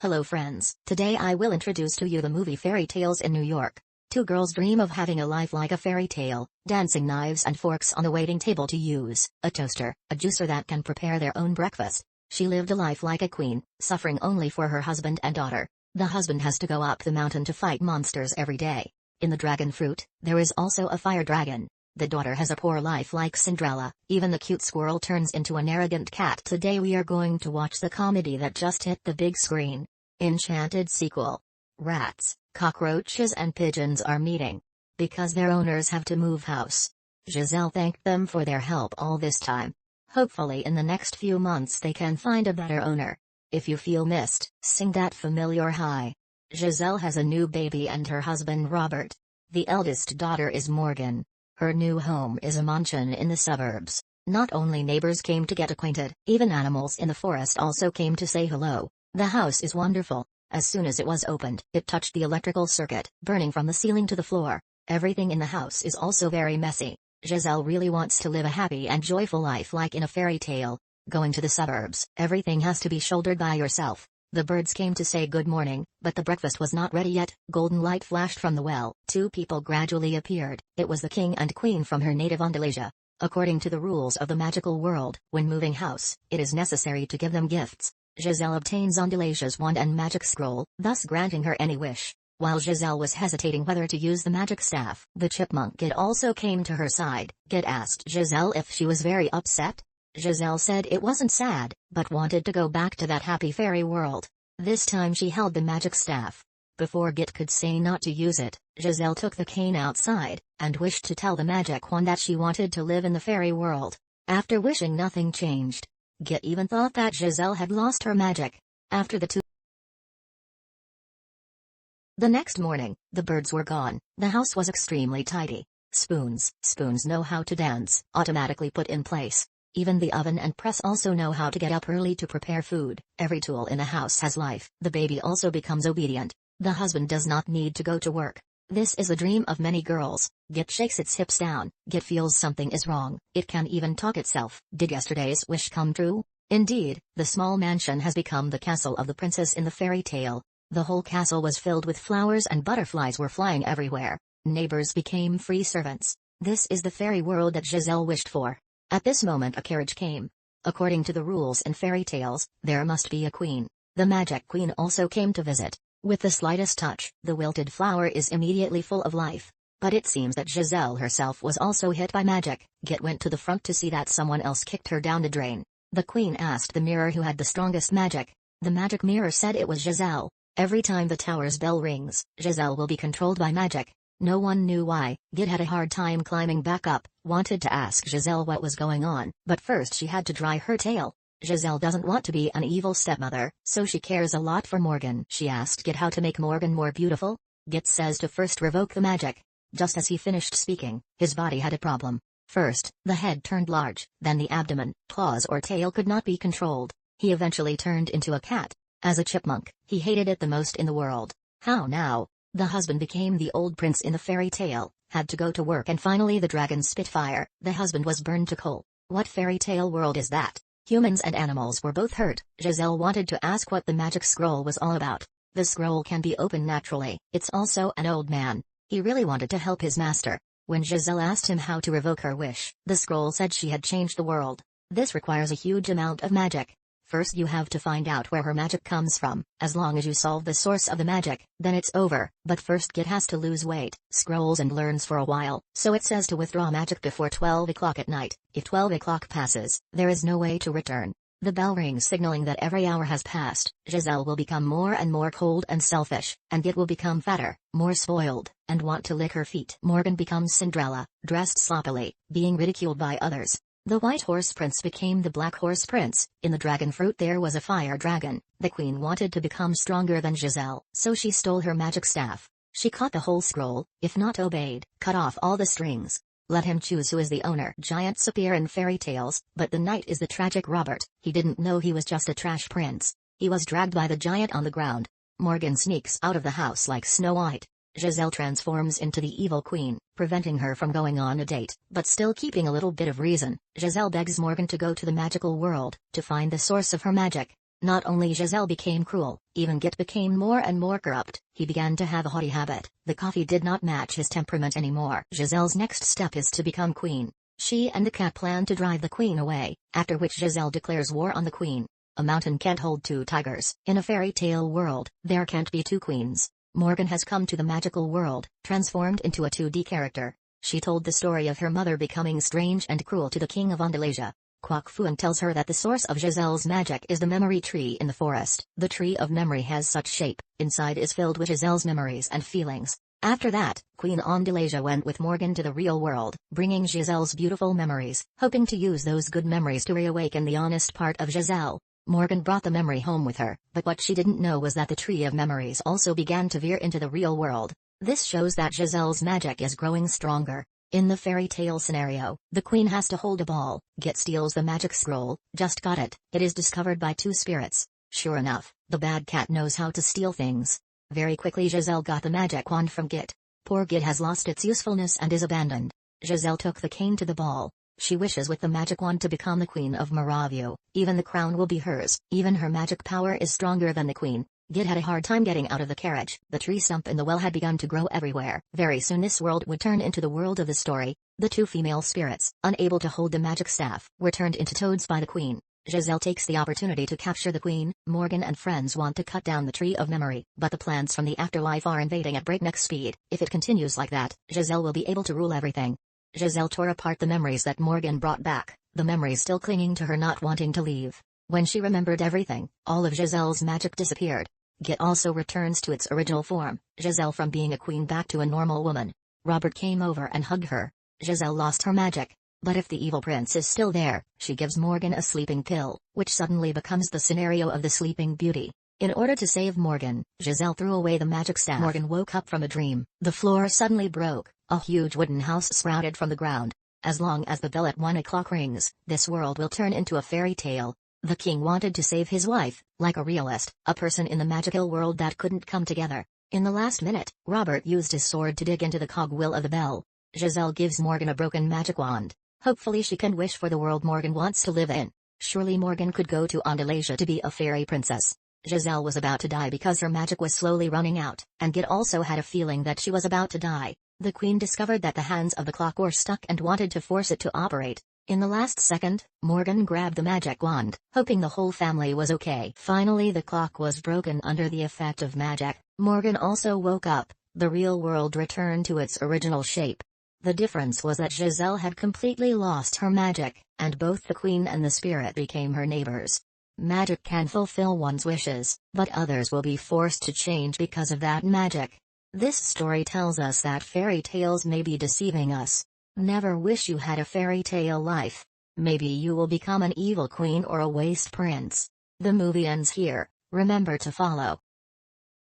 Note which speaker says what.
Speaker 1: Hello friends, today I will introduce to you the movie Fairy Tales in New York. Two girls dream of having a life like a fairy tale, dancing knives and forks on the waiting table to use, a toaster, a juicer that can prepare their own breakfast. She lived a life like a queen, suffering only for her husband and daughter. The husband has to go up the mountain to fight monsters every day. In the dragon fruit, there is also a fire dragon. The daughter has a poor life like Cinderella, even the cute squirrel turns into an arrogant cat. Today we are going to watch the comedy that just hit the big screen. Enchanted sequel. Rats, cockroaches and pigeons are meeting. Because their owners have to move house. Giselle thanked them for their help all this time. Hopefully in the next few months they can find a better owner. If you feel missed, sing that familiar high. Giselle has a new baby and her husband Robert. The eldest daughter is Morgan. Her new home is a mansion in the suburbs. Not only neighbors came to get acquainted, even animals in the forest also came to say hello. The house is wonderful. As soon as it was opened, it touched the electrical circuit, burning from the ceiling to the floor. Everything in the house is also very messy. Giselle really wants to live a happy and joyful life like in a fairy tale. Going to the suburbs, everything has to be shouldered by yourself. The birds came to say good morning, but the breakfast was not ready yet. Golden light flashed from the well. Two people gradually appeared. It was the king and queen from her native Andalusia. According to the rules of the magical world, when moving house, it is necessary to give them gifts. Giselle obtains Andalasia's wand and magic scroll, thus granting her any wish. While Giselle was hesitating whether to use the magic staff, the chipmunk Git also came to her side. Git asked Giselle if she was very upset. Giselle said it wasn't sad, but wanted to go back to that happy fairy world. This time she held the magic staff. Before Git could say not to use it, Giselle took the cane outside, and wished to tell the magic wand that she wanted to live in the fairy world. After wishing, nothing changed. Git even thought that Giselle had lost her magic. After the next morning, the birds were gone. The house was extremely tidy. Spoons know how to dance, automatically put in place. Even the oven and press also know how to get up early to prepare food. Every tool in the house has life. The baby also becomes obedient. The husband does not need to go to work. This is a dream of many girls. Git shakes its hips down. Git feels something is wrong. It can even talk itself. Did yesterday's wish come true? Indeed, the small mansion has become the castle of the princess in the fairy tale. The whole castle was filled with flowers and butterflies were flying everywhere. Neighbors became free servants. This is the fairy world that Giselle wished for. At this moment a carriage came. According to the rules in fairy tales, there must be a queen. The magic queen also came to visit. With the slightest touch, the wilted flower is immediately full of life. But it seems that Giselle herself was also hit by magic. Git went to the front to see that someone else kicked her down the drain. The queen asked the mirror who had the strongest magic. The magic mirror said it was Giselle. Every time the tower's bell rings, Giselle will be controlled by magic. No one knew why. Git had a hard time climbing back up, wanted to ask Giselle what was going on, but first she had to dry her tail. Giselle doesn't want to be an evil stepmother, so she cares a lot for Morgan. She asked Git how to make Morgan more beautiful. Git says to first revoke the magic. Just as he finished speaking, his body had a problem. First, the head turned large, then the abdomen, claws or tail could not be controlled. He eventually turned into a cat. As a chipmunk, he hated it the most in the world. How now? The husband became the old prince in the fairy tale, had to go to work, and finally the dragon spit fire. The husband was burned to coal. What fairy tale world is that? Humans and animals were both hurt. Giselle wanted to ask what the magic scroll was all about. The scroll can be opened naturally. It's also an old man. He really wanted to help his master. When Giselle asked him how to revoke her wish, the scroll said she had changed the world. This requires a huge amount of magic. First you have to find out where her magic comes from. As long as you solve the source of the magic, then it's over. But first Git has to lose weight, scrolls and learns for a while, so it says to withdraw magic before 12 o'clock at night. If 12 o'clock passes, there is no way to return. The bell rings signaling that every hour has passed. Giselle will become more and more cold and selfish, and Git will become fatter, more spoiled, and want to lick her feet. Morgan becomes Cinderella, dressed sloppily, being ridiculed by others. The white horse prince became the black horse prince. In the dragon fruit there was a fire dragon. The queen wanted to become stronger than Giselle, so she stole her magic staff. She caught the whole scroll, if not obeyed, cut off all the strings. Let him choose who is the owner. Giants appear in fairy tales, but the knight is the tragic Robert. He didn't know he was just a trash prince. He was dragged by the giant on the ground. Morgan sneaks out of the house like Snow White. Giselle transforms into the evil queen, preventing her from going on a date, but still keeping a little bit of reason. Giselle begs Morgan to go to the magical world, to find the source of her magic. Not only Giselle became cruel, even Git became more and more corrupt. He began to have a haughty habit. The coffee did not match his temperament anymore. Giselle's next step is to become queen. She and the cat plan to drive the queen away, after which Giselle declares war on the queen. A mountain can't hold two tigers. In a fairy tale world, there can't be two queens. Morgan has come to the magical world, transformed into a 2D character. She told the story of her mother becoming strange and cruel to the king of Andalasia. Quoc Fuan tells her that the source of Giselle's magic is the memory tree in the forest. The tree of memory has such shape, inside is filled with Giselle's memories and feelings. After that, Queen Andalasia went with Morgan to the real world, bringing Giselle's beautiful memories, hoping to use those good memories to reawaken the honest part of Giselle. Morgan brought the memory home with her, but what she didn't know was that the tree of memories also began to veer into the real world. This shows that Giselle's magic is growing stronger. In the fairy tale scenario, the queen has to hold a ball. Git steals the magic scroll. Just got it. It is discovered by two spirits. Sure enough, the bad cat knows how to steal things. Very quickly Giselle got the magic wand from Git. Poor Git has lost its usefulness and is abandoned. Giselle took the cane to the ball. She wishes with the magic wand to become the queen of Meravio. Even the crown will be hers. Even her magic power is stronger than the queen. Git had a hard time getting out of the carriage. The tree stump in the well had begun to grow everywhere. Very soon this world would turn into the world of the story. The two female spirits, unable to hold the magic staff, were turned into toads by the queen. Giselle takes the opportunity to capture the queen. Morgan and friends want to cut down the tree of memory, but the plants from the afterlife are invading at breakneck speed. If it continues like that, Giselle will be able to rule everything. Giselle tore apart the memories that Morgan brought back, the memories still clinging to her not wanting to leave. When she remembered everything, all of Giselle's magic disappeared. Git also returns to its original form, Giselle from being a queen back to a normal woman. Robert came over and hugged her. Giselle lost her magic. But if the evil prince is still there, she gives Morgan a sleeping pill, which suddenly becomes the scenario of the Sleeping Beauty. In order to save Morgan, Giselle threw away the magic staff. Morgan woke up from a dream. The floor suddenly broke. A huge wooden house sprouted from the ground. As long as the bell at 1 o'clock rings, this world will turn into a fairy tale. The king wanted to save his wife, like a realist, a person in the magical world that couldn't come together. In the last minute, Robert used his sword to dig into the cogwheel of the bell. Giselle gives Morgan a broken magic wand. Hopefully she can wish for the world Morgan wants to live in. Surely Morgan could go to Andalasia to be a fairy princess. Giselle was about to die because her magic was slowly running out, and Git also had a feeling that she was about to die. The queen discovered that the hands of the clock were stuck and wanted to force it to operate. In the last second, Morgan grabbed the magic wand, hoping the whole family was okay. Finally the clock was broken under the effect of magic. Morgan also woke up. The real world returned to its original shape. The difference was that Giselle had completely lost her magic, and both the queen and the spirit became her neighbors. Magic can fulfill one's wishes, but others will be forced to change because of that magic. This story tells us that fairy tales may be deceiving us. Never wish you had a fairy tale life. Maybe you will become an evil queen or a waste prince. The movie ends here. Remember to follow,